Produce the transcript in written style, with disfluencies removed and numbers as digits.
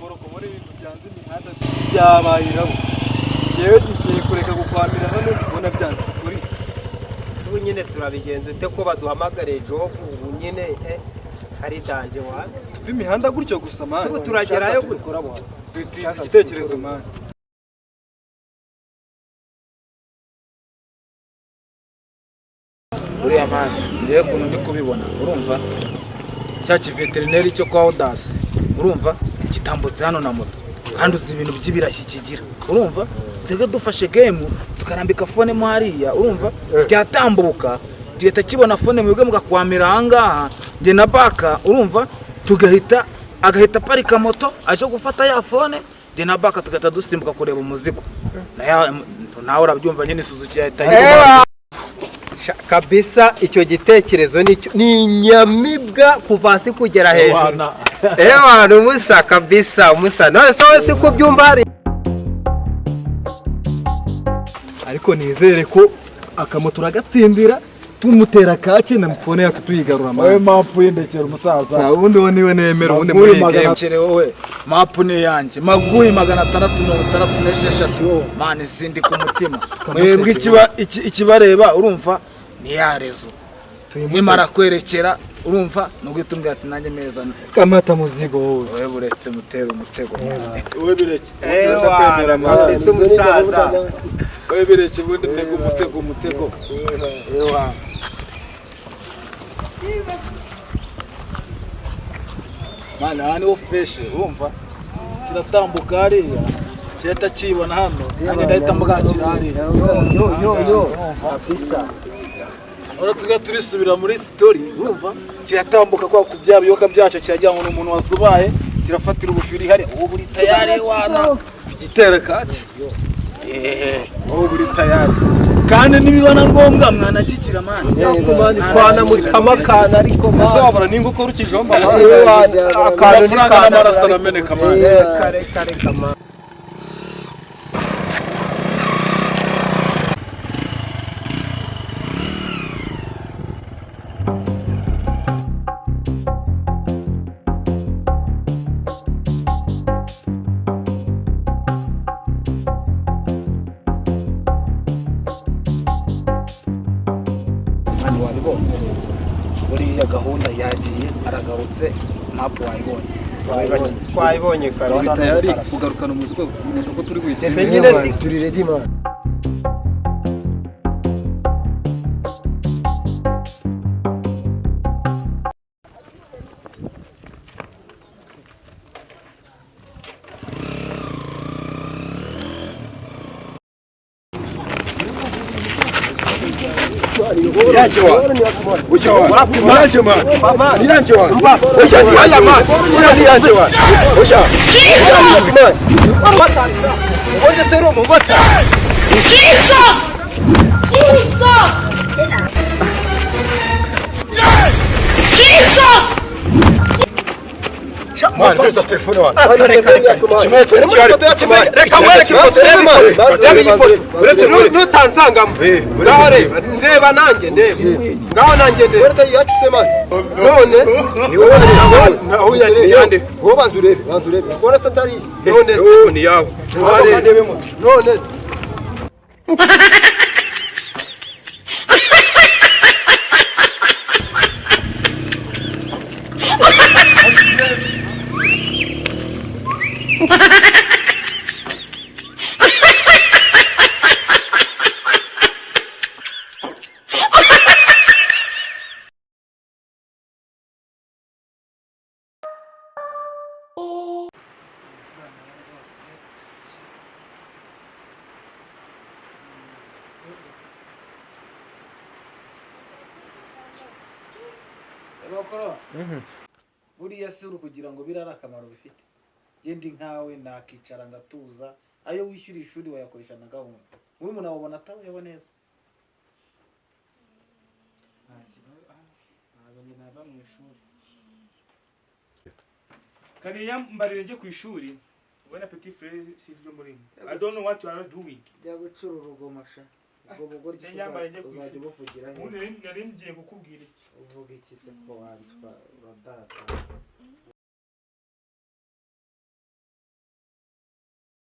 foroko muri ibintu byanze imihanda byabaye irabo yewe ngiye kureka gukwamira hano ubona byanze kuri ubu nyine turabigenza ute ko baduhamagare job ubu nyine hari danje wa imihanda gutyo gusa man ubu turagerayo gukora bwa igitekerezo man uriya man ngiye kuntu ndi kubibona urumva cya veterineri cyo kwa Atanze urumva kitambutse hano na moto handuza ibintu by'ibirashyi kigira urumva twebwe dufashe game tukarambika fone mo hariya urumva byatambuka tugahita kibona fone mwebwe mugakwamira ahangaha nge na baka urumva agahita parika moto aje gufata ya fone nge na baka tugahita dusimbuka kureba umuzigo nawe urabyumva nyine Suzuki yahita kabisa icyo gitekerezo ni nyamibwa kuva hasi kugera hejuru ewa umusa kabisa umusa none se ko byumva hari ariko nizere ko akamoto uragatsindira tumutera kace na fone yacu tuyigarura man wowe mapu yendekera umusaza sa ubundi niwe nemera ubundi muri game wowe mapu ni yanjye maguyi 666 man sindi ku mutima mwebwe ikibareba urumva ni yarezo nimara kwerekera urumva nugitumbye ati nanjye meza kamata muzigo wowe buretse mutera umutego wowe bireke ewa kabisa umusaza wowe bireke bundi tega umutego ewa mana hani wo fresh urumva kiratambuka hariya cyeta kibona hano nanjye ndahita mbwakira hariya yo kabisa tuga turisubira muri story urumva kiratambuka kwa kubyabiyoka byacyo kirajyanwa n'umuntu wazubaye kirafatira ubufiri hari ubu buri tayari wana igitera kaci ubu buri tayari kandi nibibona ngombwa mwana kikira mani kwana mutamakana ariko azabara ningo ko rukijomba akantu n'amaraso arameneka mani kare kama buriya gahunda yagiye aragarutse ntabwo wayibonye twayibonye kare tayari kugarukana umuzigo ko turi guhitse nyine si turi ready man Man, there's a telephone one. nutanzangamo ngaho reba ndeba nanjye ngaho nanjye ndeba none ni wowe naho yande wowe banzurebe kora satari none Ni yawe. none buriya si uri kugira ngo birara akamaro bifite genda nkawe nakicara ngatuza ayo wishyura ishuri wayakoresha na gahunda muri umuntu abona atabayeho neza nava mu ishuri kaniya mbarire njye ku ishuri ubona petit frère si ibyo muri I don't know what you are doing jya gucura urugomasha ubwo bugoryi uzajya ubuvugira he nari ngiye kukubwira iki uvuga iki se ko wandwa uradata